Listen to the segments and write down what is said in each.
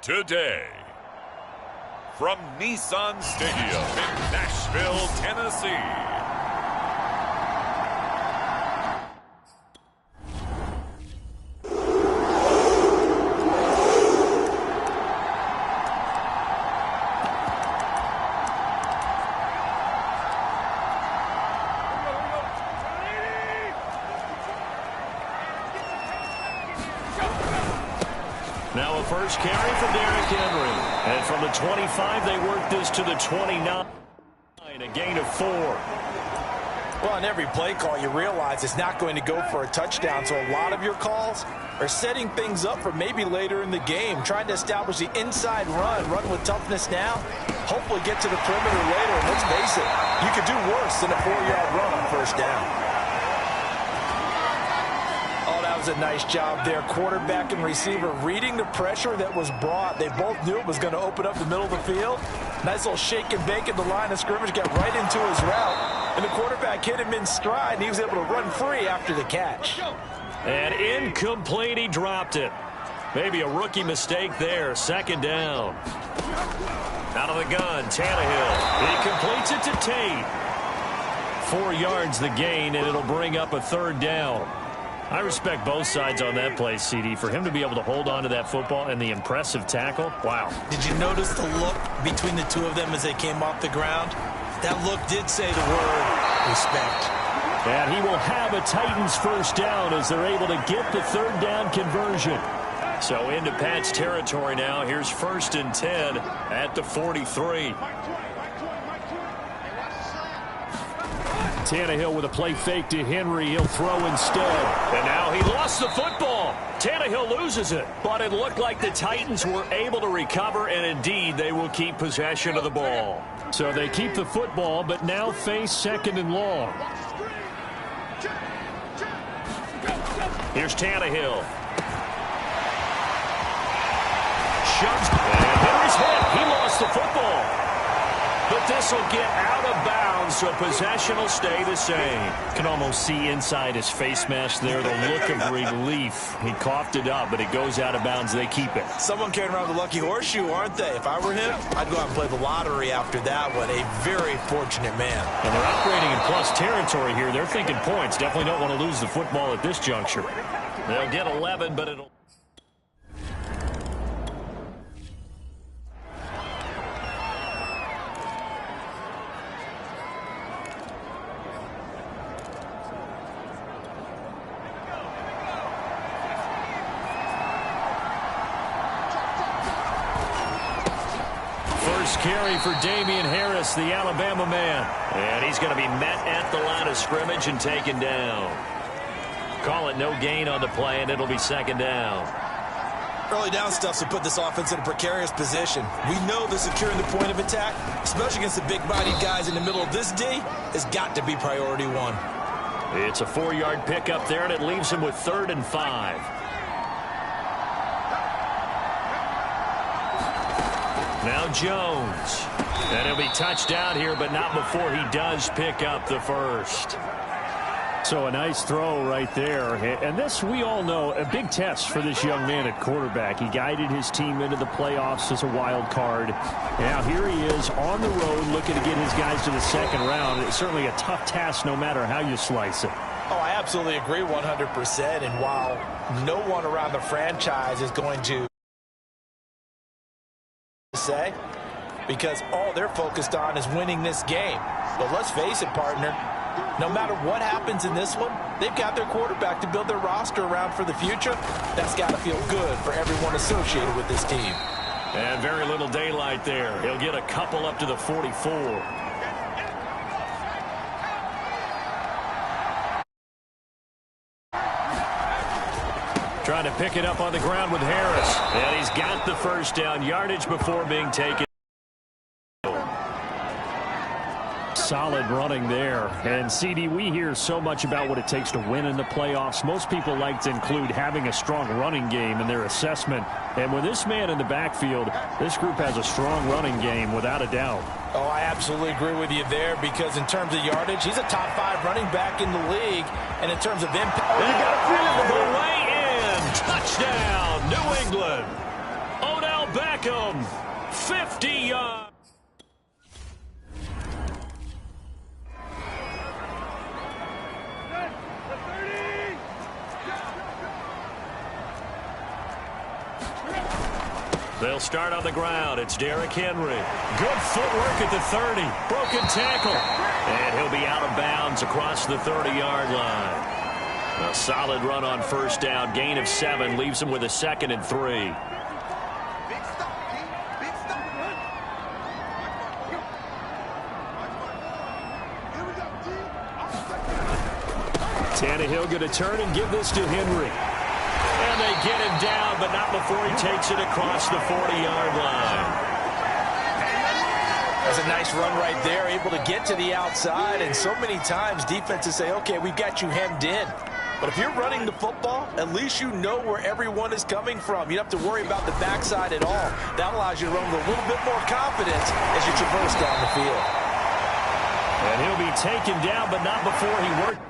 Today, from Nissan Stadium in Nashville, Tennessee. Now a first carry for Derrick Henry. And from the 25, they work this to the 29. A gain of 4. Well, on every play call, you realize it's not going to go for a touchdown. So a lot of your calls are setting things up for maybe later in the game, trying to establish the inside run with toughness now, hopefully get to the perimeter later. And let's face it, you could do worse than a 4-yard run on first down. That was a nice job there. Quarterback and receiver reading the pressure that was brought. They both knew it was going to open up the middle of the field. Nice little shake and bake at the line of scrimmage. Got right into his route. And the quarterback hit him in stride, and he was able to run free after the catch. And incomplete. He dropped it. Maybe a rookie mistake there. Second down. Out of the gun, Tannehill. He completes it to Tate. 4 yards the gain, and it'll bring up a third down. I respect both sides on that play, CD. For him to be able to hold on to that football and the impressive tackle, wow. Did you notice the look between the two of them as they came off the ground? That look did say the word respect. And he will have a Titans first down as they're able to get the third down conversion. So into Pat's territory now. Here's 1st and 10 at the 43. Tannehill with a play fake to Henry. He'll throw instead. And now he lost the football. Tannehill loses it. But it looked like the Titans were able to recover, and indeed they will keep possession of the ball. So they keep the football, but now face 2nd and long. Here's Tannehill. Shoves. And Henry's hit. He lost the football. But this will get out of bounds, so possession will stay the same. You can almost see inside his face mask there the look of relief. He coughed it up, but it goes out of bounds. They keep it. Someone carrying around the lucky horseshoe, aren't they? If I were him, I'd go out and play the lottery after that one. A very fortunate man. And they're operating in plus territory here. They're thinking points. Definitely don't want to lose the football at this juncture. They'll get 11, but it'll... Carry for Damian Harris, the Alabama man. And he's going to be met at the line of scrimmage and taken down. Call it no gain on the play, and it'll be 2nd down. Early down stuff to put this offense in a precarious position. We know that securing the point of attack, especially against the big-bodied guys in the middle of this D, has got to be priority 1. It's a 4-yard pickup there, and it leaves him with 3rd and 5. Now Jones. And he'll be touched down here, but not before he does pick up the first. So a nice throw right there. And this, we all know, a big test for this young man at quarterback. He guided his team into the playoffs as a wild card. Now here he is on the road looking to get his guys to the 2nd round. It's certainly a tough task no matter how you slice it. Oh, I absolutely agree 100%. And while no one around the franchise is going to say, because all they're focused on is winning this game. But let's face it, partner, no matter what happens in this one, they've got their quarterback to build their roster around for the future. That's got to feel good for everyone associated with this team. And very little daylight there. He'll get a couple up to the 44. Trying to pick it up on the ground with Harris. And he's got the first down yardage before being taken. Solid running there. And, CD, we hear so much about what it takes to win in the playoffs. Most people like to include having a strong running game in their assessment. And with this man in the backfield, this group has a strong running game without a doubt. Oh, I absolutely agree with you there, because in terms of yardage, he's a top 5 running back in the league. And in terms of impact, all the way in. Touchdown, New England. Odell Beckham take him 50 yards. They'll start on the ground. It's Derrick Henry. Good footwork at the 30. Broken tackle. And he'll be out of bounds across the 30-yard line. A solid run on first down. Gain of 7 leaves him with a 2nd and 3. Tannehill going to turn and give this to Henry. And they get him down, but not before he takes it across the 40-yard line. That's a nice run right there, able to get to the outside. And so many times defenses say, okay, we've got you hemmed in. But if you're running the football, at least you know where everyone is coming from. You don't have to worry about the backside at all. That allows you to run with a little bit more confidence as you traverse down the field. And he'll be taken down, but not before he works.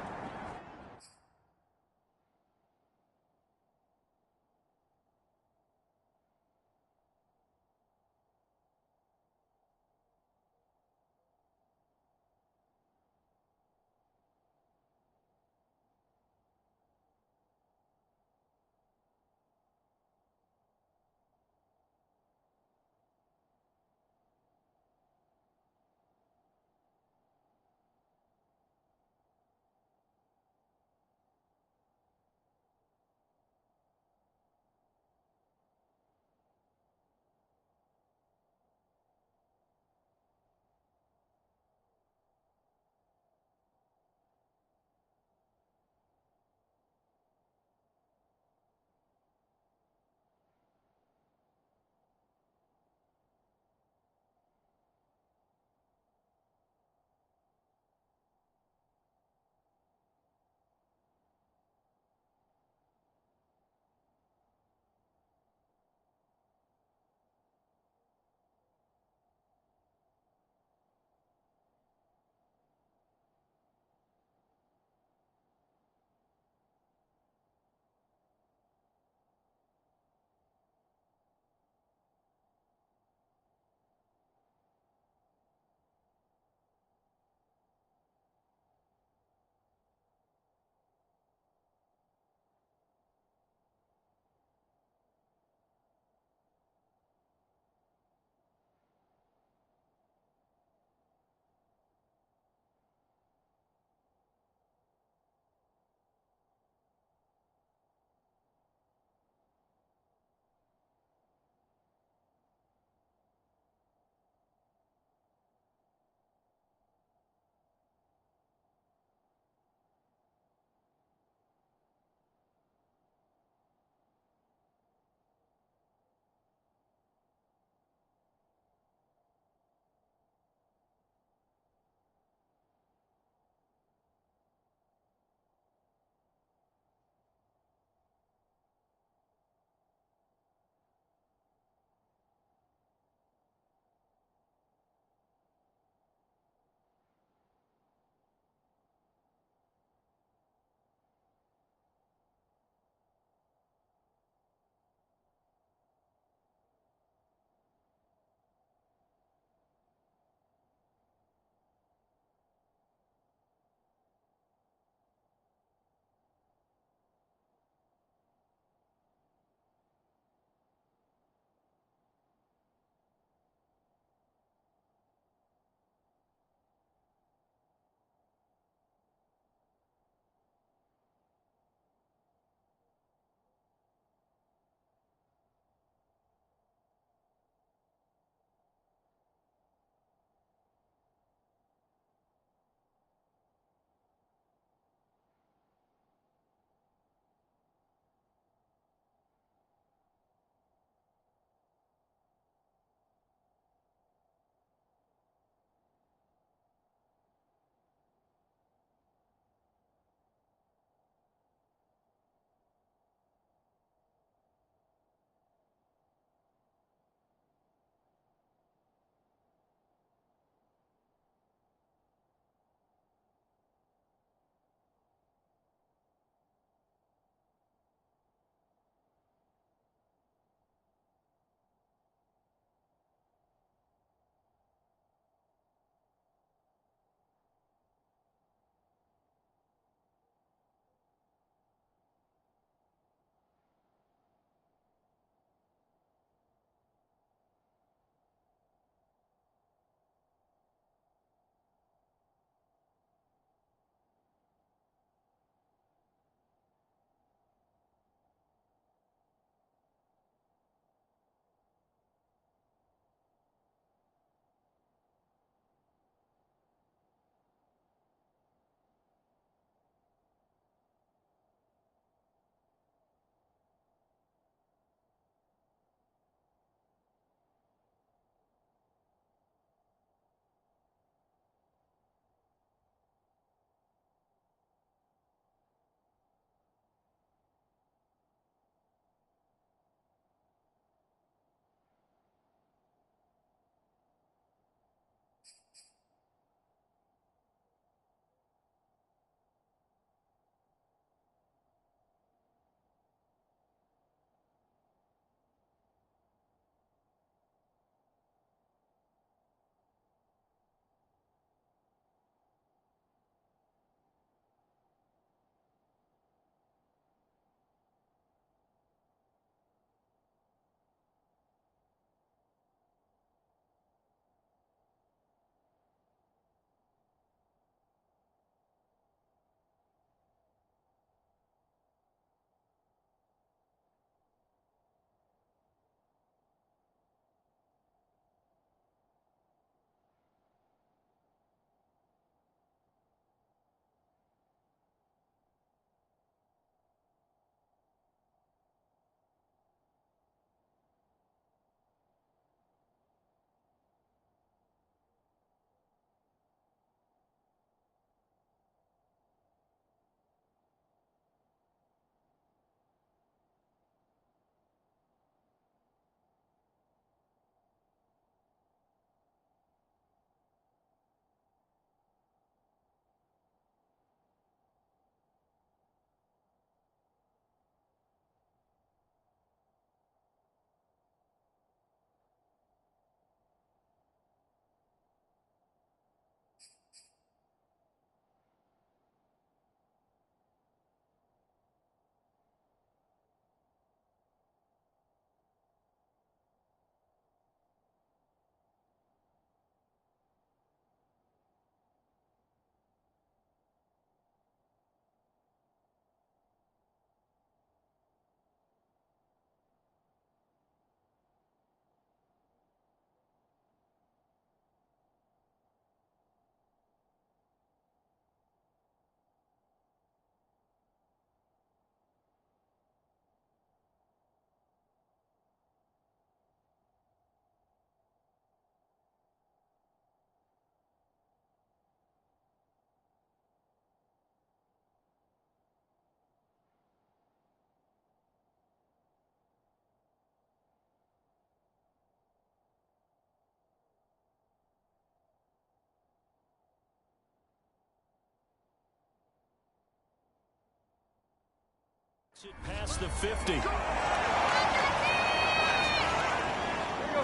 Past the 50.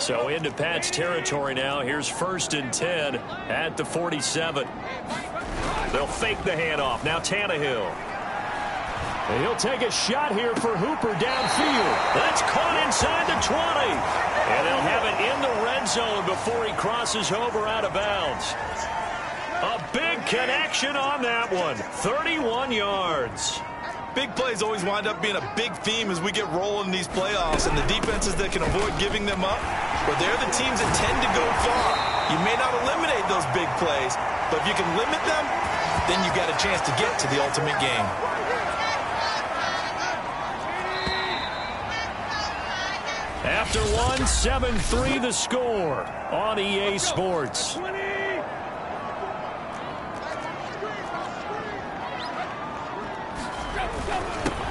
So into Pat's territory now. Here's 1st and 10 at the 47. They'll fake the handoff. Now Tannehill. And he'll take a shot here for Hooper downfield. That's caught inside the 20. And they'll have it in the red zone before he crosses over out of bounds. A big connection on that one. 31 yards. Big plays always wind up being a big theme as we get rolling in these playoffs, and the defenses that can avoid giving them up, but they're the teams that tend to go far. You may not eliminate those big plays, but if you can limit them, then you got a chance to get to the ultimate game. After one, 7-3 the score on EA Sports.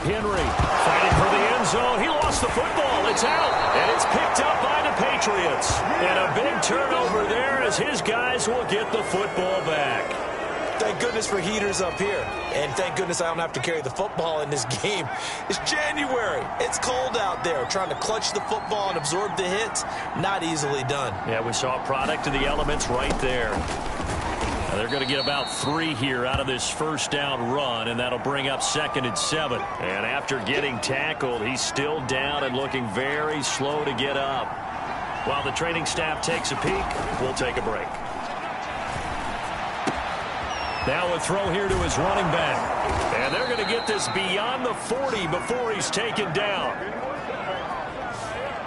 Henry fighting for the end zone. He lost the football. It's out, and it's picked up by the Patriots. And a big turnover there as his guys will get the football back. Thank goodness for heaters up here. And thank goodness I don't have to carry the football in this game. It's January. It's cold out there. Trying to clutch the football and absorb the hits, not easily done. Yeah, we saw a product of the elements right there. Now they're going to get about 3 here out of this first down run, and that'll bring up 2nd and 7. And after getting tackled, he's still down and looking very slow to get up. While the training staff takes a peek, we'll take a break. Now a throw here to his running back. And they're going to get this beyond the 40 before he's taken down.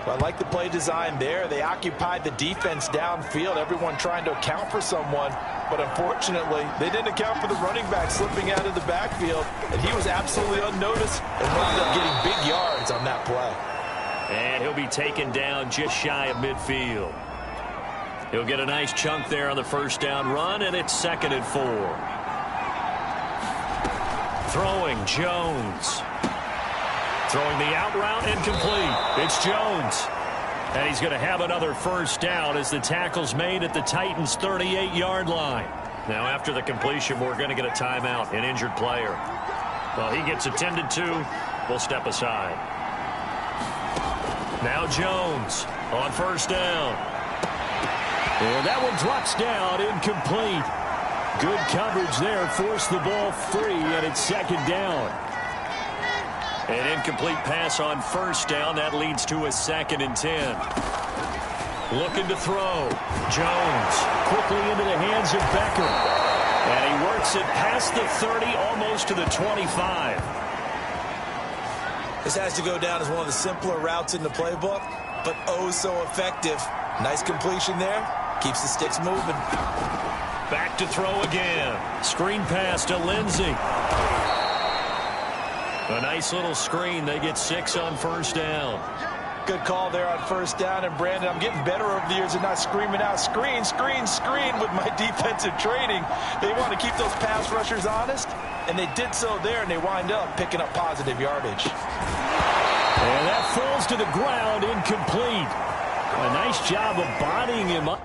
I like the play design there. They occupied the defense downfield, everyone trying to account for someone. But unfortunately, they didn't account for the running back slipping out of the backfield. And he was absolutely unnoticed and wound up getting big yards on that play. And he'll be taken down just shy of midfield. He'll get a nice chunk there on the first down run, and it's 2nd and 4. Throwing, Jones. Throwing the out route, incomplete. It's Jones. And he's going to have another first down as the tackle's made at the Titans' 38-yard line. Now, after the completion, we're going to get a timeout, an injured player. Well, he gets attended to. We'll step aside. Now Jones on first down. And that one drops down, incomplete. Good coverage there, forced the ball free, and it's 2nd down. An incomplete pass on first down. That leads to a 2nd and 10. Looking to throw. Jones quickly into the hands of Becker. And he works it past the 30, almost to the 25. This has to go down as one of the simpler routes in the playbook, but oh so effective. Nice completion there. Keeps the sticks moving. Back to throw again. Screen pass to Lindsey. A nice little screen. They get 6 on first down. Good call there on first down. And, Brandon, I'm getting better over the years at not screaming out, screen, screen, screen with my defensive training. They want to keep those pass rushers honest, and they did so there, and they wind up picking up positive yardage. And that falls to the ground, incomplete. A nice job of bodying him up.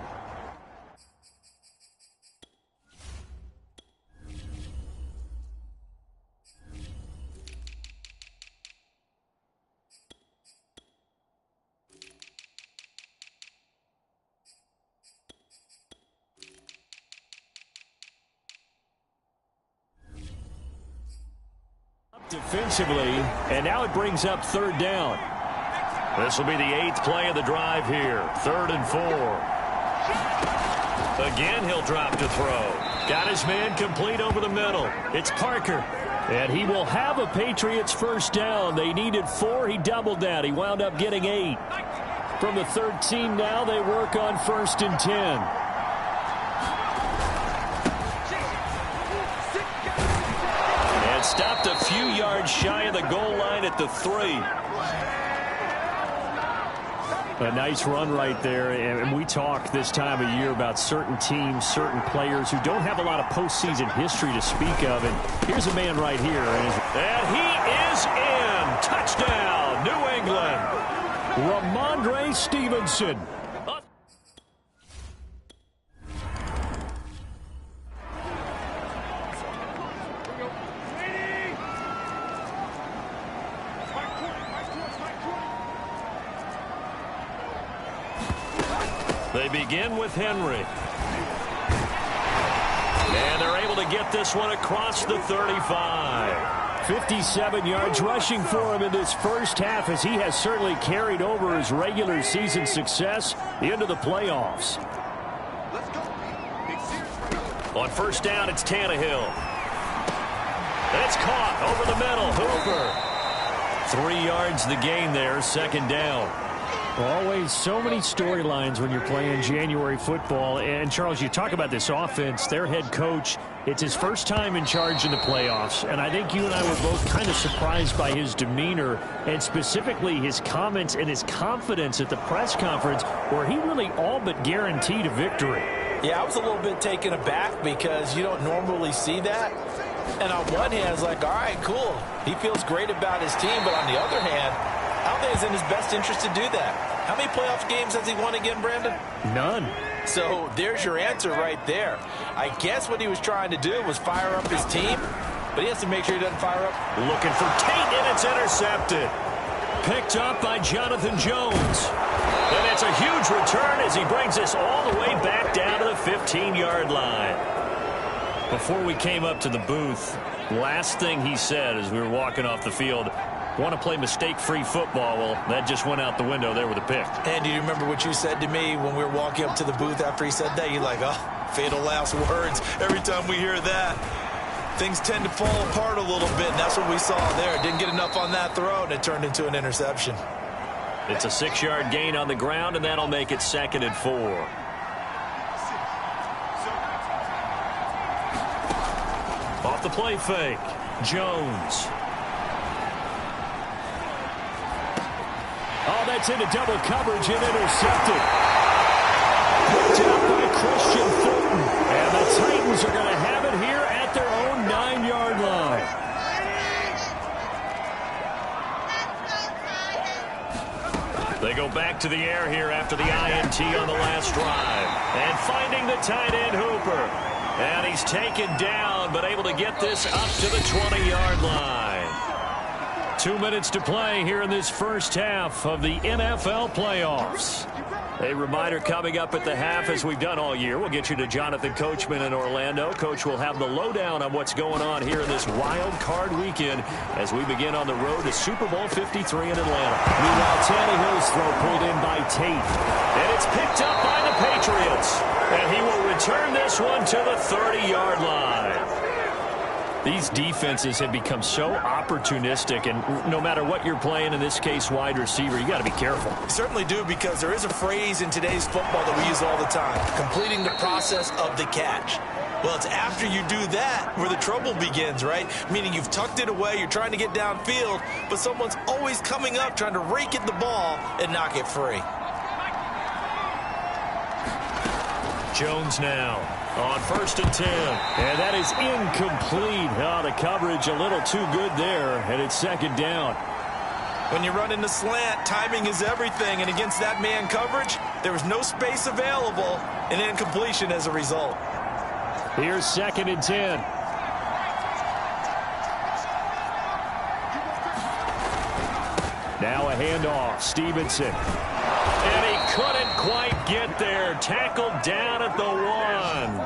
Defensively, and now it brings up 3rd down. This will be the 8th play of the drive here. 3rd and 4. Again, he'll drop to throw. Got his man complete over the middle. It's Parker. And he will have a Patriots first down. They needed 4. He doubled that. He wound up getting 8. From the 13 now, they work on 1st and 10. Stopped a few yards shy of the goal line at the 3. A nice run right there, and we talk this time of year about certain teams, certain players who don't have a lot of postseason history to speak of, and here's a man right here. And he is in. Touchdown, New England. Ramondre Stevenson. They begin with Henry. And they're able to get this one across the 35. 57 yards rushing for him in this first half, as he has certainly carried over his regular season success into the playoffs. On first down, it's Tannehill. It's caught over the middle. Hooper. 3 yards the gain there, second down. Always so many storylines when you're playing January football. And, Charles, you talk about this offense, their head coach, it's his first time in charge in the playoffs. And I think you and I were both kind of surprised by his demeanor and specifically his comments and his confidence at the press conference where he really all but guaranteed a victory. Yeah, I was a little bit taken aback because you don't normally see that. And on one hand, it's like, all right, cool. He feels great about his team. But on the other hand, I don't think it's in his best interest to do that. How many playoff games has he won again, Brandon? None. So there's your answer right there. I guess what he was trying to do was fire up his team, but he has to make sure he doesn't fire up. Looking for Tate, and it's intercepted. Picked up by Jonathan Jones. And it's a huge return as he brings us all the way back down to the 15-yard line. Before we came up to the booth, last thing he said as we were walking off the field, want to play mistake-free football. Well, that just went out the window there with a pick. And do you remember what you said to me when we were walking up to the booth after he said that? You're like, oh, fatal last words. Every time we hear that, things tend to fall apart a little bit, and that's what we saw there. Didn't get enough on that throw, and it turned into an interception. It's a 6-yard gain on the ground, and that'll make it 2nd and 4. Off the play fake, Jones. Oh, that's into double coverage and intercepted. Picked up by Christian Fulton. And the Titans are going to have it here at their own 9-yard line. They go back to the air here after the INT on the last drive. And finding the tight end, Hooper. And he's taken down, but able to get this up to the 20-yard line. 2 minutes to play here in this first half of the NFL playoffs. A reminder coming up at the half, as we've done all year. We'll get you to Jonathan Coachman in Orlando. Coach will have the lowdown on what's going on here in this wild card weekend as we begin on the road to Super Bowl 53 in Atlanta. Meanwhile, Tannehill's throw pulled in by Tate. And it's picked up by the Patriots. And he will return this one to the 30-yard line. These defenses have become so opportunistic, and no matter what you're playing, in this case wide receiver, you got to be careful. You certainly do, because there is a phrase in today's football that we use all the time, completing the process of the catch. Well, it's after you do that where the trouble begins, right? Meaning you've tucked it away, you're trying to get downfield, but someone's always coming up trying to rake at the ball and knock it free. Jones now on 1st and 10. And that is incomplete. Oh, the coverage a little too good there, and it's 2nd down. When you run in the slant, timing is everything, and against that man coverage, there was no space available, and incompletion as a result. Here's 2nd and 10. Now a handoff, Stevenson. And he couldn't quite get there. Tackled down at the 1.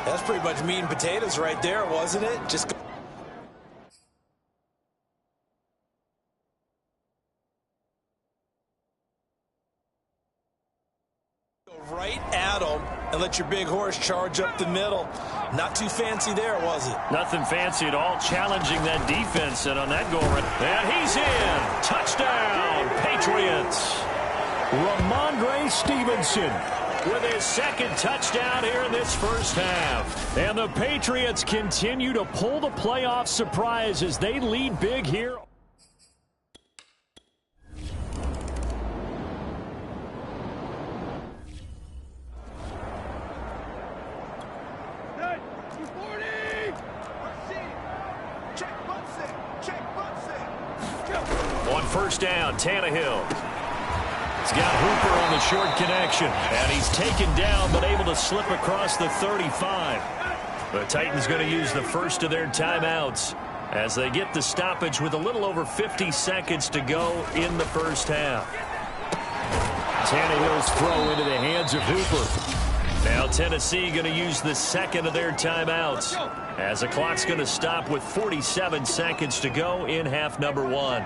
That's pretty much meat and potatoes right there, wasn't it? Just go right at him and let your big horse charge up the middle. Not too fancy there, was it? Nothing fancy at all, challenging that defense. And on that goal, and he's in. Touchdown, Patriots. Ramondre Stevenson with his 2nd touchdown here in this first half. And the Patriots continue to pull the playoff surprise as they lead big here. On first down, Tannehill. He's got Hooper on the short connection. And he's taken down, but able to slip across the 35. The Titans going to use the first of their timeouts as they get the stoppage with a little over 50 seconds to go in the first half. Tannehill's throw into the hands of Hooper. Now Tennessee going to use the second of their timeouts as the clock's going to stop with 47 seconds to go in half number one.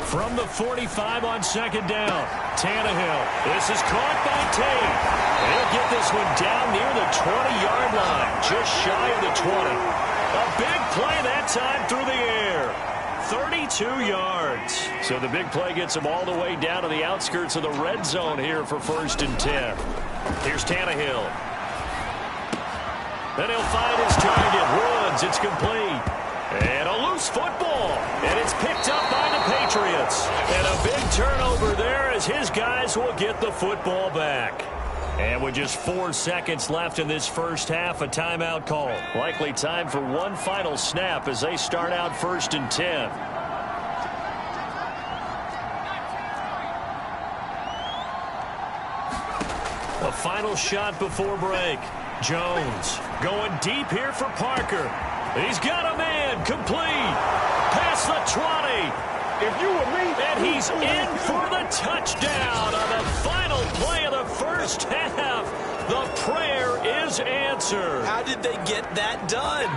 From the 45 on second down, Tannehill. This is caught by Tate. He'll get this one down near the 20-yard line, just shy of the 20. A big play that time through the air. 32 yards. So the big play gets him all the way down to the outskirts of the red zone here for 1st and 10. Here's Tannehill. Then he'll find his target. Runs. It's complete. And a loose football. And it's picked up by the Patriots. And a big turnover there as his guys will get the football back. And with just 4 seconds left in this first half, a timeout call. Likely time for one final snap as they start out 1st and 10. A final shot before break. Jones going deep here for Parker. He's got a man. Complete. Past the 20. If you were me, and he's in for the touchdown on the final play of the first half. The prayer is answered. How did they get that done?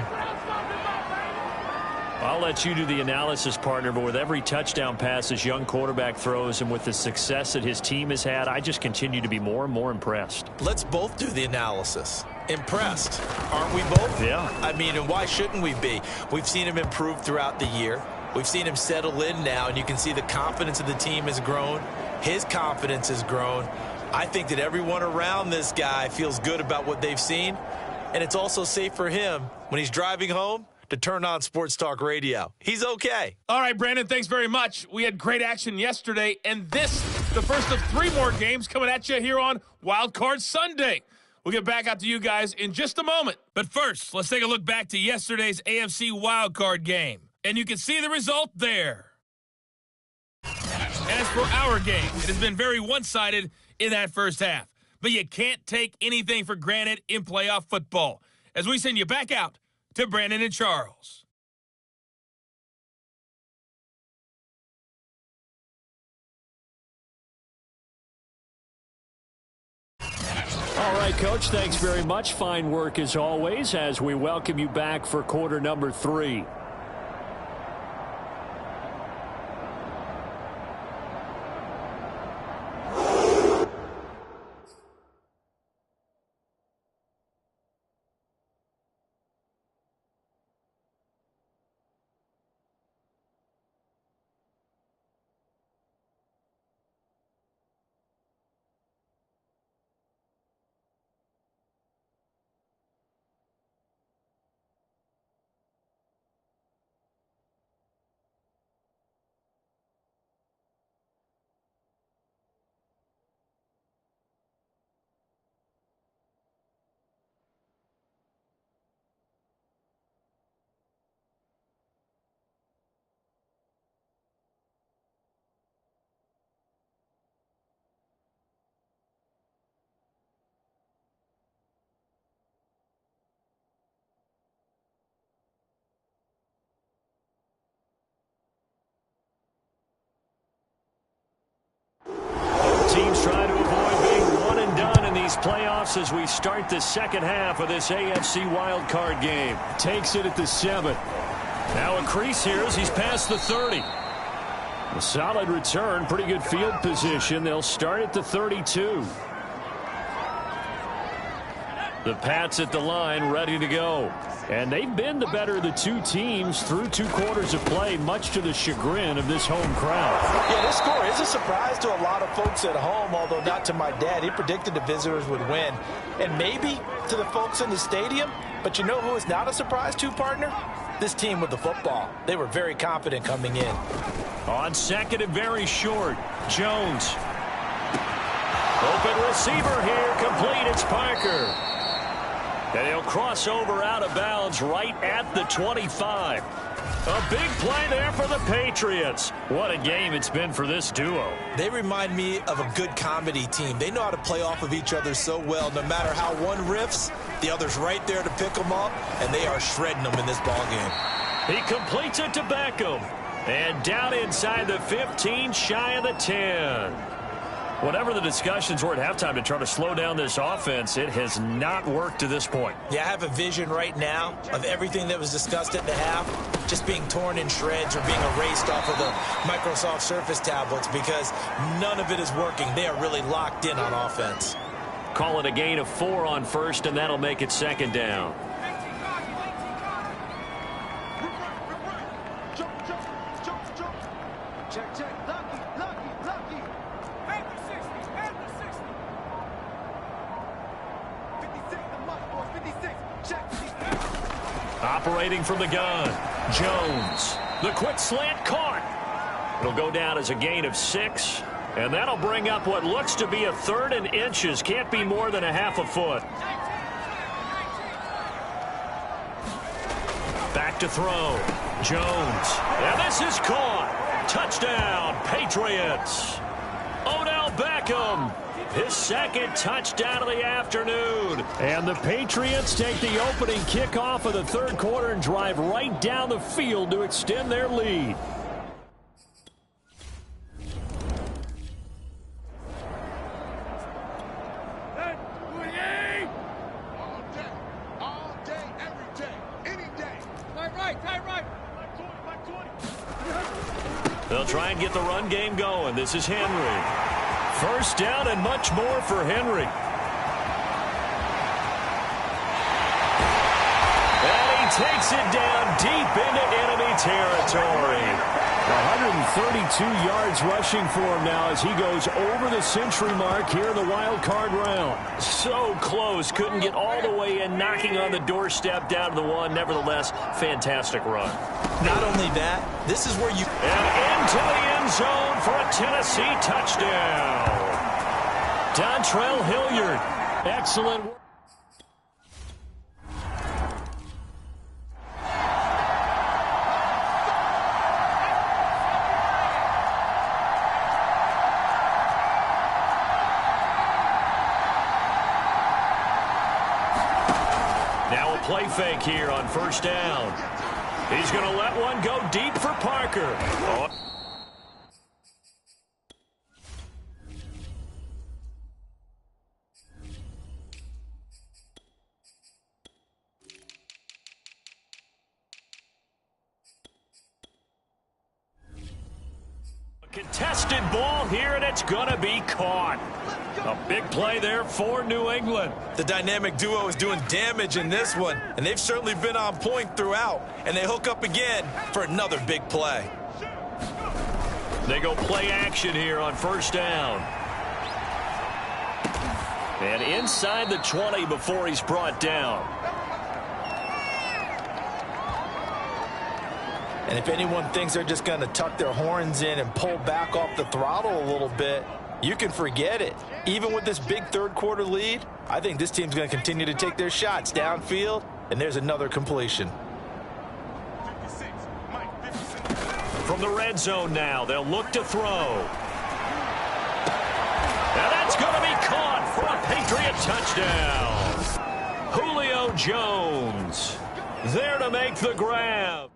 I'll let you do the analysis, partner, but with every touchdown pass this young quarterback throws and with the success that his team has had, I just continue to be more and more impressed. Let's both do the analysis. Impressed, aren't we both? Yeah. I mean, and why shouldn't we be? We've seen him improve throughout the year. We've seen him settle in now, and you can see the confidence of the team has grown. His confidence has grown. I think that everyone around this guy feels good about what they've seen, and it's also safe for him when he's driving home to turn on Sports Talk Radio. He's okay. All right, Brandon, thanks very much. We had great action yesterday, and this, the first of 3 more games coming at you here on Wildcard Sunday. We'll get back out to you guys in just a moment. But first, let's take a look back to yesterday's AFC Wildcard game. And you can see the result there. As for our game, it has been very one-sided in that first half. But you can't take anything for granted in playoff football. As we send you back out to Brandon and Charles. All right, Coach, thanks very much. Fine work as always as we welcome you back for quarter number 3. Teams try to avoid being one and done in these playoffs as we start the second half of this AFC wildcard game. Takes it at the 7. Now a crease here as he's past the 30. A solid return, pretty good field position. They'll start at the 32. The Pats at the line, ready to go. And they've been the better of the 2 teams through 2 quarters of play, much to the chagrin of this home crowd. Yeah, this score is a surprise to a lot of folks at home, although not to my dad. He predicted the visitors would win. And maybe to the folks in the stadium, but you know who is not a surprise to, partner? This team with the football. They were very confident coming in. On second and very short, Jones. Open receiver here, complete, it's Parker. And he'll cross over out of bounds right at the 25. A big play there for the Patriots. What a game it's been for this duo. They remind me of a good comedy team. They know how to play off of each other so well. No matter how one riffs, the other's right there to pick them up, and they are shredding them in this ballgame. He completes it to Beckham. And down inside the 15, shy of the 10. Whatever the discussions were at halftime to try to slow down this offense, it has not worked to this point. Yeah, I have a vision right now of everything that was discussed at the half just being torn in shreds or being erased off of the Microsoft Surface tablets because none of it is working. They are really locked in on offense. Call it a gain of 4 on first, and that'll make it second down. Operating from the gun, Jones. The quick slant caught. It'll go down as a gain of 6, and that'll bring up what looks to be a 3rd and inches. Can't be more than a half a foot. Back to throw. Jones. And this is caught. Touchdown, Patriots. Odell Beckham. His second touchdown of the afternoon. And the Patriots take the opening kickoff of the third quarter and drive right down the field to extend their lead. They'll try and get the run game going. This is Henry. First down and much more for Henry. And he takes it down deep into enemy territory. 132 yards rushing for him now as he goes over the century mark here in the wild card round. So close. Couldn't get all the way in, knocking on the doorstep down to the 1. Nevertheless, fantastic run. Not only that, this is where you... And into the end zone for a Tennessee touchdown. Dontrell Hilliard. Excellent work. Now a play fake here on first down. He's going to let one go deep for Parker. Oh. Contested ball here, and it's going to be caught. A big play there for New England. The dynamic duo is doing damage in this one, and they've certainly been on point throughout. And they hook up again for another big play. They go play action here on first down. And inside the 20 before he's brought down. And if anyone thinks they're just going to tuck their horns in and pull back off the throttle a little bit, you can forget it. Even with this big third quarter lead, I think this team's going to continue to take their shots downfield, and there's another completion. From the red zone now, they'll look to throw. And that's going to be caught for a Patriot touchdown. Julio Jones there to make the grab.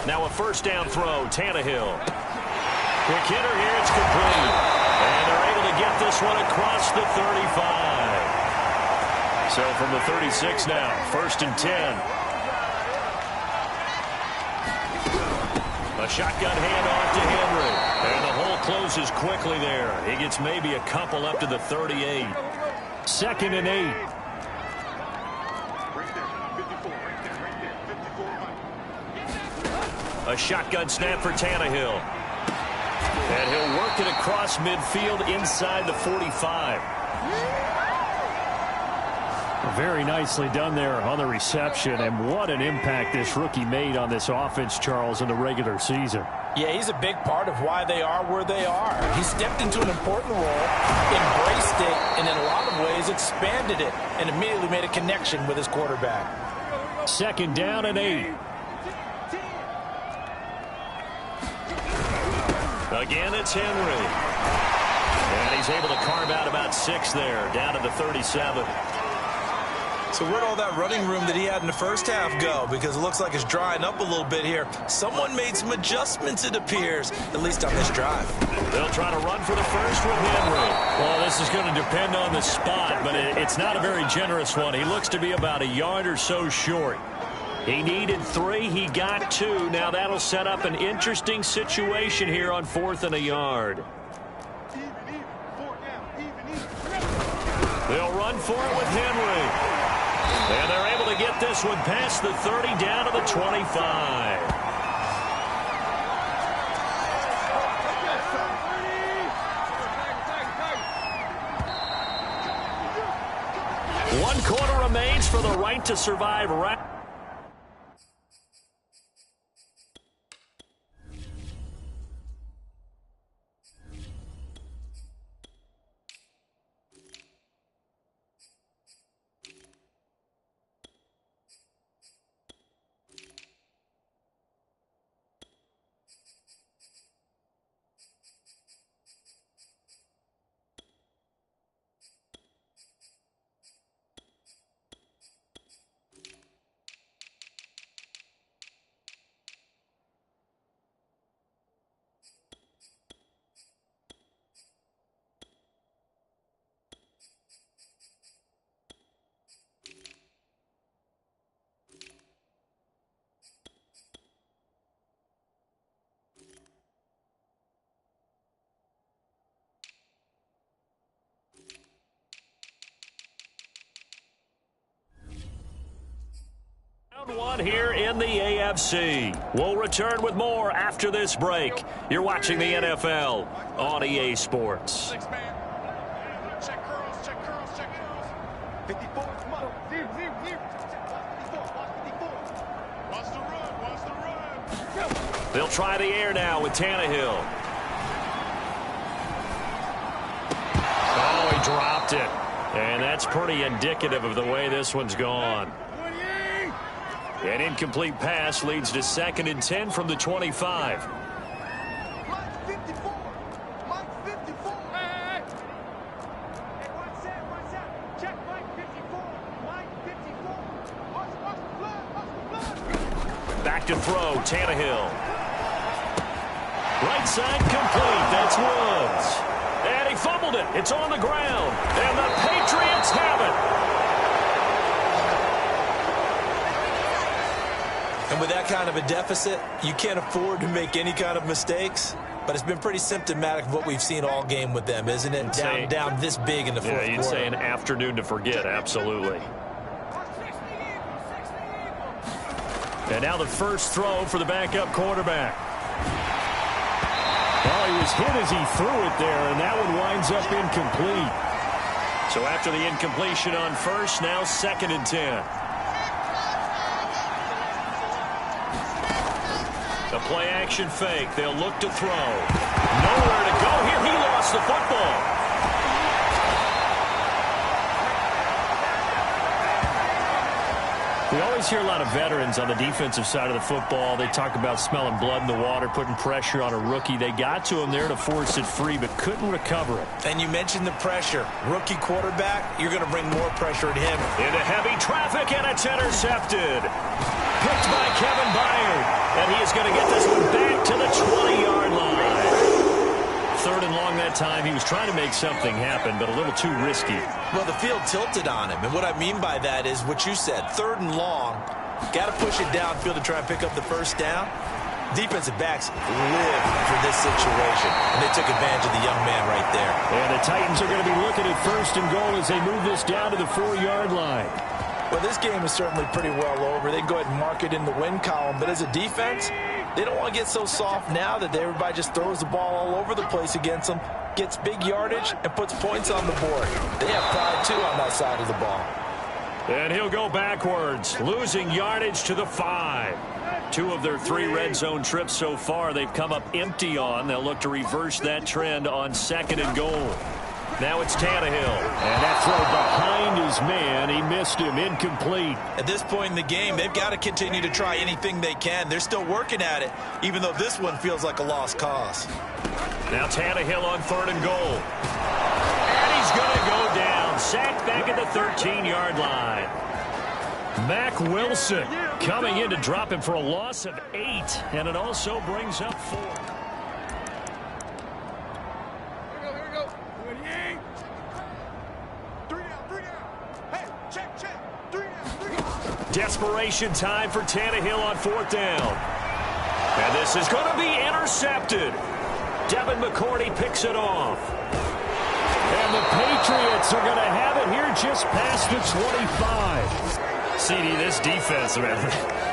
Now a first down throw, Tannehill. Quick hitter here, it's complete. And they're able to get this one across the 35. So from the 36 now, 1st and 10. A shotgun handoff to Henry. And the hole closes quickly there. He gets maybe a couple up to the 38. 2nd and 8. A shotgun snap for Tannehill. And he'll work it across midfield inside the 45. Very nicely done there on the reception, and what an impact this rookie made on this offense, Charles, in the regular season. Yeah, he's a big part of why they are where they are. He stepped into an important role, embraced it, and in a lot of ways expanded it, and immediately made a connection with his quarterback. 2nd down and 8. Again, it's Henry. And he's able to carve out about 6 there, down to the 37. So where'd all that running room that he had in the first half go? Because it looks like it's drying up a little bit here. Someone made some adjustments, it appears, at least on this drive. They'll try to run for the first with Henry. Well, this is going to depend on the spot, but it's not a very generous one. He looks to be about a yard or so short. He needed 3. He got 2. Now that'll set up an interesting situation here on 4th and a yard. They'll run for it with Henry. And they're able to get this one past the 30 down to the 25. One quarter remains for the right to survive round. Round 1 here in the AFC. We'll return with more after this break. You're watching the NFL on EA Sports. Check curls, check curls, check curls. 54, come on. Watch the run, watch the run. They'll try the air now with Tannehill. Oh, he dropped it. And that's pretty indicative of the way this one's gone. An incomplete pass leads to 2nd and 10 from the 25. Mike 54. Mike 54. Hey, watch out. Check Mike 54. Mike 54. Watch the blood. Back to throw, Tannehill. Right side complete. That's Woods. And he fumbled it. It's on the ground. And the Patriots have it. And with that kind of a deficit, you can't afford to make any kind of mistakes. But it's been pretty symptomatic of what we've seen all game with them, isn't it? Down this big in the fourth quarter. Yeah, you'd say an afternoon to forget, absolutely. And now the first throw for the backup quarterback. Well, he was hit as he threw it there, and that one winds up incomplete. So after the incompletion on first, now 2nd and 10. The play-action fake. They'll look to throw. Nowhere to go here. He lost the football. We always hear a lot of veterans on the defensive side of the football. They talk about smelling blood in the water, putting pressure on a rookie. They got to him there to force it free, but couldn't recover it. And you mentioned the pressure. Rookie quarterback, you're going to bring more pressure at him. Into heavy traffic, and it's intercepted. Picked by Kevin Byard. And he is going to get this one back to the 20-yard line. 3rd and long that time. He was trying to make something happen, but a little too risky. Well, the field tilted on him. And what I mean by that is what you said. 3rd and long. Got to push it downfield to try and pick up the first down. Defensive backs live for this situation. And they took advantage of the young man right there. And the Titans are going to be looking at 1st and goal as they move this down to the 4-yard line. Well, this game is certainly pretty well over. They can go ahead and mark it in the win column. But as a defense, they don't want to get so soft now that everybody just throws the ball all over the place against them, gets big yardage, and puts points on the board. They have pride, too, on that side of the ball. And he'll go backwards, losing yardage to the 5. 2 of their 3 red zone trips so far they've come up empty on. They'll look to reverse that trend on 2nd and goal. Now it's Tannehill. And that throw behind his man. He missed him. Incomplete. At this point in the game, they've got to continue to try anything they can. They're still working at it, even though this one feels like a lost cause. Now Tannehill on 3rd and goal. sacked back at the 13-yard line. Mack Wilson coming in to drop him for a loss of 8, and it also brings up 4. Here we go. 3 down. Hey, check. 3 down. Desperation time for Tannehill on 4th down. And this is going to be intercepted. Devin McCourty picks it off. And the Patriots are going to have it here just past the 25. CD, this defense, man,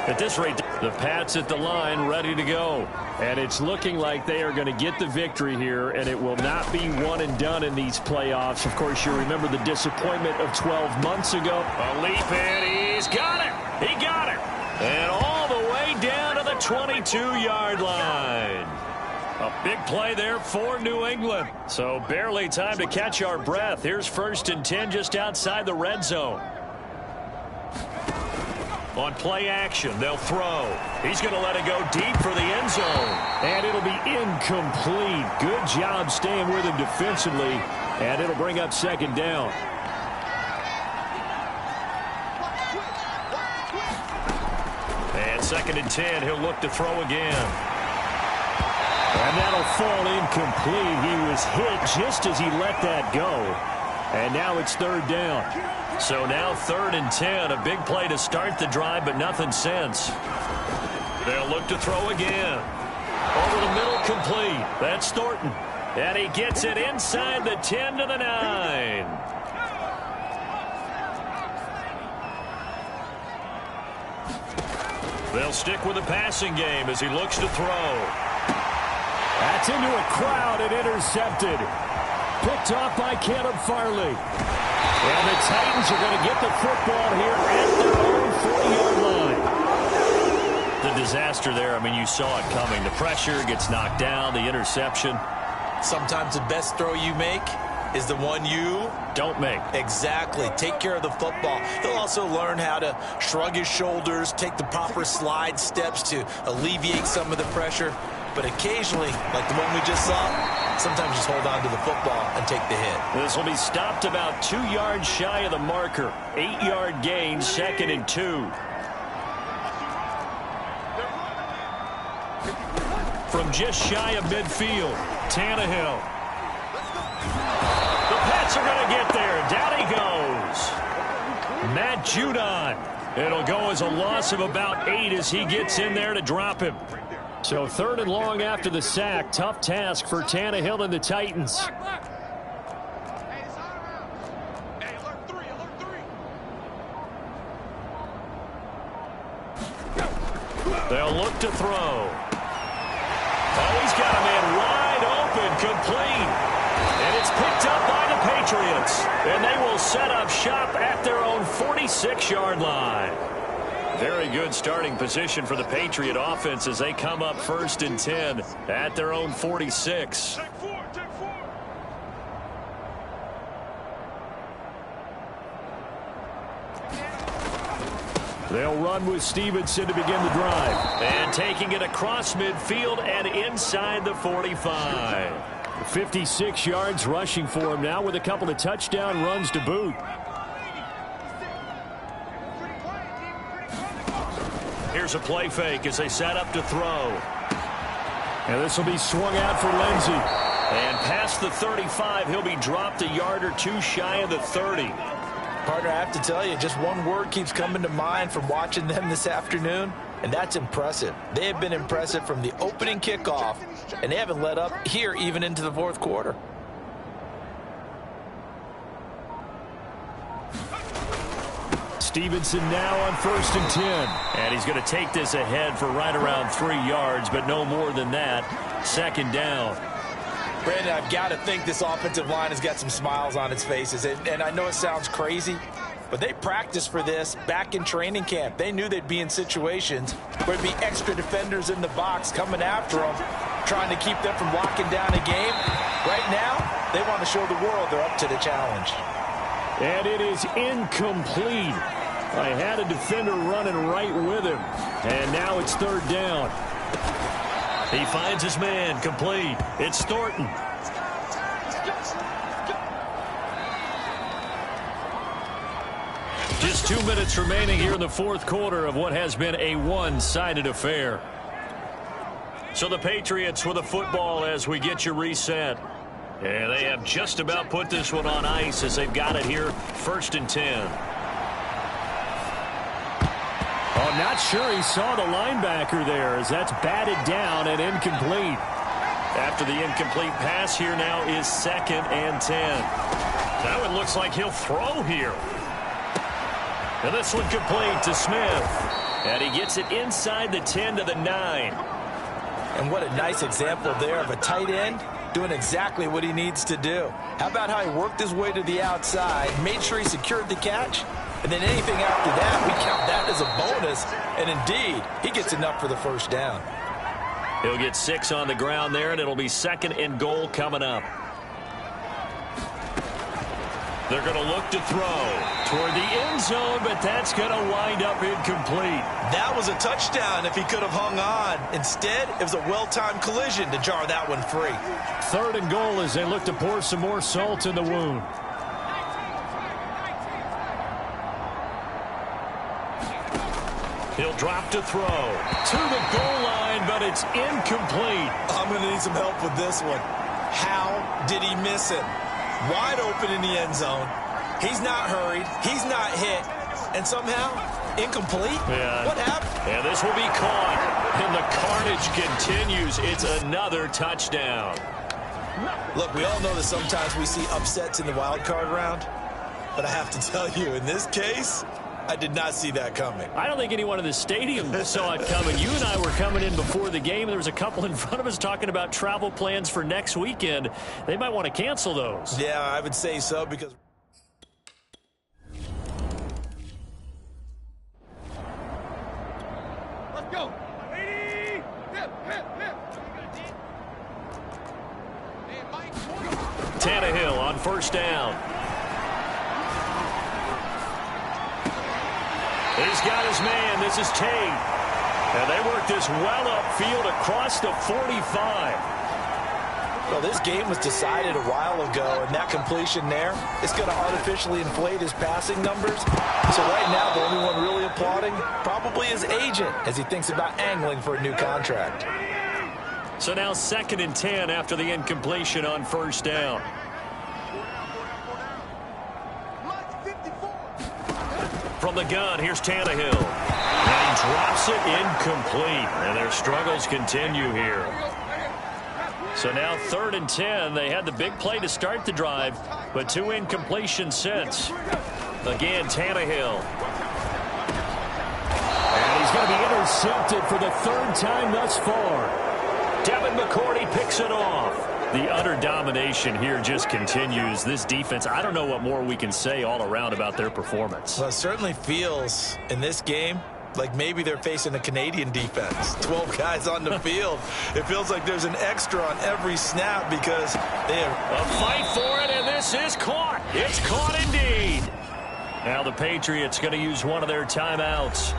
at this rate, the Pats at the line ready to go. And it's looking like they are going to get the victory here, and it will not be one and done in these playoffs. Of course, you remember the disappointment of 12 months ago. a leap in, he's got it. He got it. And all the way down to the 22-yard line. A big play there for New England. So barely time to catch our breath. Here's 1st and 10 just outside the red zone. On play action, they'll throw. He's going to let it go deep for the end zone. And it'll be incomplete. Good job staying with him defensively. And it'll bring up 2nd down. And 2nd and 10, he'll look to throw again. And that'll fall incomplete. He was hit just as he let that go. And now it's 3rd down. So now 3rd and 10, a big play to start the drive, but nothing since. They'll look to throw again. Over the middle, complete. That's Thornton. And he gets it inside the 10 to the 9. They'll stick with the passing game as he looks to throw. That's into a crowd and intercepted. Picked off by Caleb Farley. And the Titans are going to get the football here at their own 40-yard line. The disaster there, I mean, you saw it coming. The pressure gets knocked down, the interception. Sometimes the best throw you make is the one you don't make. Exactly. Take care of the football. He'll also learn how to shrug his shoulders, take the proper slide steps to alleviate some of the pressure. But occasionally, like the one we just saw, sometimes just hold on to the football and take the hit. This will be stopped about 2 yards shy of the marker. 8-yard gain, 2nd and 2. From just shy of midfield, Tannehill. The Pats are going to get there. Down he goes. Matt Judon. It'll go as a loss of about 8 as he gets in there to drop him. So 3rd and long after the sack. Tough task for Tannehill and the Titans. They'll look to throw. Oh, he's got a man wide open, complete. And it's picked up by the Patriots. And they will set up shop at their own 46-yard line. Very good starting position for the Patriot offense as they come up 1st and 10 at their own 46. Take 4. They'll run with Stevenson to begin the drive. And taking it across midfield and inside the 45. 56 yards rushing for him now with a couple of touchdown runs to boot. Here's a play fake as they set up to throw. And this will be swung out for Lindsey. And past the 35, he'll be dropped a yard or 2 shy of the 30. Partner, I have to tell you, just one word keeps coming to mind from watching them this afternoon, and that's impressive. They have been impressive from the opening kickoff, and they haven't let up here even into the 4th quarter. Stevenson now on 1st and 10. And he's going to take this ahead for right around 3 yards, but no more than that. 2nd down. Brandon, I've got to think this offensive line has got some smiles on its faces. And I know it sounds crazy, but they practiced for this back in training camp. They knew they'd be in situations where there'd be extra defenders in the box coming after them, trying to keep them from locking down a game. Right now, they want to show the world they're up to the challenge. And it is incomplete. I had a defender running right with him. And now it's 3rd down. He finds his man, complete. It's Thornton. 2 minutes remaining here in the fourth quarter of what has been a one-sided affair. So the Patriots with the football as we get you reset. And they have just about put this one on ice as they've got it here, 1st and 10. Oh, not sure he saw the linebacker there as that's batted down and incomplete. After the incomplete pass here now is 2nd and 10. Now it looks like he'll throw here. And this one complete to Smith. And he gets it inside the 10 to the 9. And what a nice example there of a tight end doing exactly what he needs to do. How about how he worked his way to the outside, made sure he secured the catch, and then anything after that, we count that as a bonus. And indeed, he gets enough for the first down. He'll get 6 on the ground there, and it'll be 2nd and goal coming up. They're going to look to throw toward the end zone, but that's going to wind up incomplete. That was a touchdown if he could have hung on. Instead, it was a well-timed collision to jar that one free. 3rd and goal as they look to pour some more salt in the wound. He'll drop to throw to the goal line, but it's incomplete. I'm going to need some help with this one. How did he miss it? Wide open in the end zone. He's not hurried. He's not hit. And somehow, incomplete? Yeah. What happened? And this will be caught. And the carnage continues. It's another touchdown. Look, we all know that sometimes we see upsets in the wild card round. But I have to tell you, in this case, I did not see that coming. I don't think anyone in the stadium saw it coming. You and I were coming in before the game. There was a couple in front of us talking about travel plans for next weekend. They might want to cancel those. Yeah, I would say so because... Let's go. Lady. Hip, hip, hip. Hey, Mike. Tannehill on 1st down. He's got his man. This is Tate. And they work this well upfield across the 45. Well, this game was decided a while ago, and that completion there is going to artificially inflate his passing numbers. So right now, the only one really applauding probably his agent as he thinks about angling for a new contract. So now 2nd and 10 after the incompletion on 1st down. From the gun, here's Tannehill. And he drops it incomplete. And their struggles continue here. So now 3rd and 10. They had the big play to start the drive, but 2 incompletions since. Again, Tannehill. And he's going to be intercepted for the 3rd time thus far. Devin McCourty picks it off. The utter domination here just continues. This defense, I don't know what more we can say all around about their performance. Well, it certainly feels in this game like maybe they're facing a Canadian defense. 12 guys on the field. It feels like there's an extra on every snap because they have a fight for it, and this is caught. It's caught indeed. Now the Patriots going to use one of their timeouts.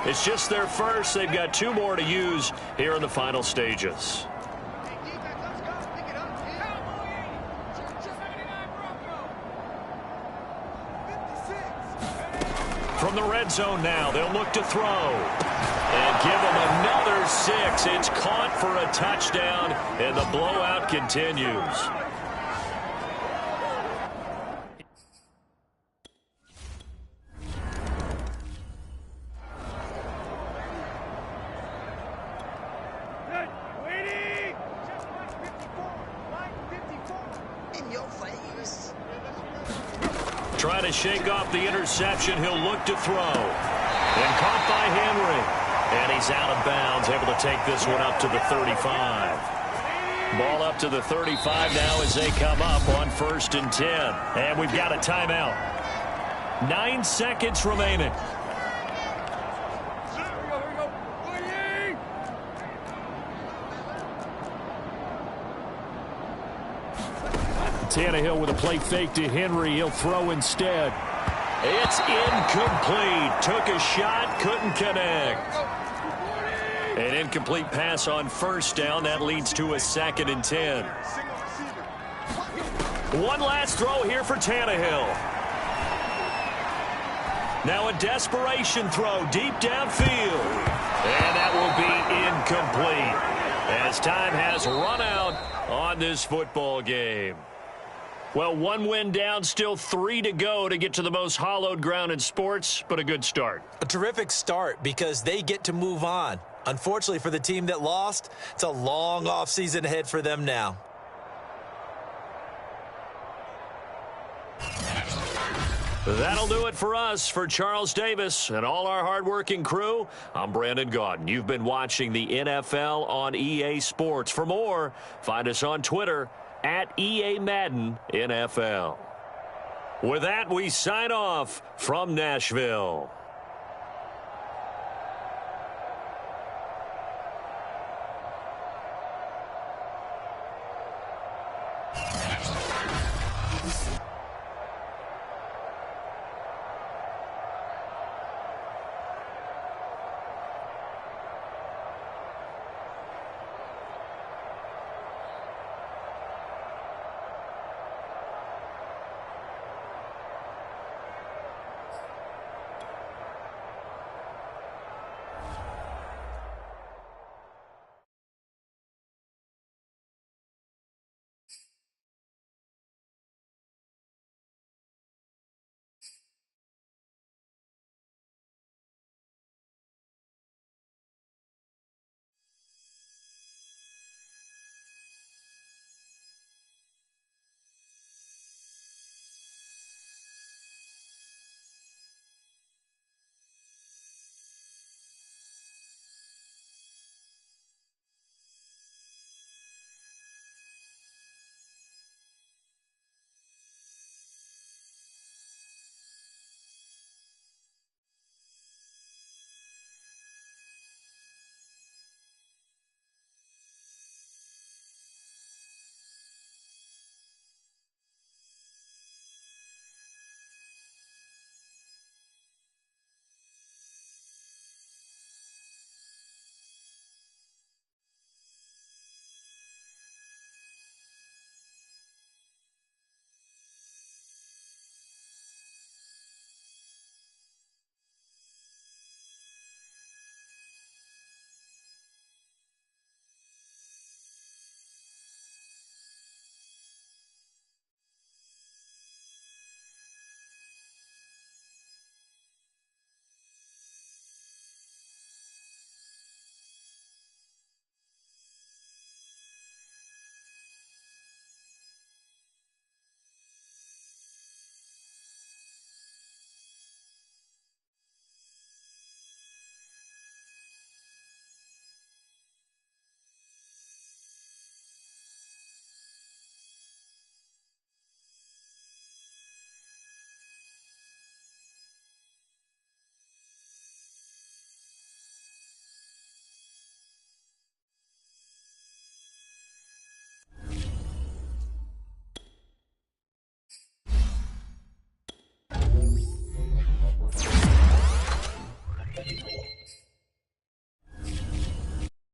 It's just their first. They've got 2 more to use here in the final stages. From the red zone now, they'll look to throw. And give them another 6. It's caught for a touchdown, and the blowout continues. Trying to shake off the interception. He'll look to throw. And caught by Henry. And he's out of bounds, able to take this one up to the 35. Ball up to the 35 now as they come up on 1st and 10. And we've got a timeout. 9 seconds remaining. Tannehill with a play fake to Henry. He'll throw instead. It's incomplete. Took a shot, couldn't connect. An incomplete pass on 1st down. That leads to a 2nd and 10. One last throw here for Tannehill. Now a desperation throw deep downfield. And that will be incomplete as time has run out on this football game. Well, one win down, still 3 to go to get to the most hallowed ground in sports, but a good start. A terrific start because they get to move on. Unfortunately for the team that lost, it's a long offseason ahead for them now. That'll do it for us. For Charles Davis and all our hardworking crew, I'm Brandon Gaudin. You've been watching the NFL on EA Sports. For more, find us on Twitter at EA Madden NFL. With that, we sign off from Nashville.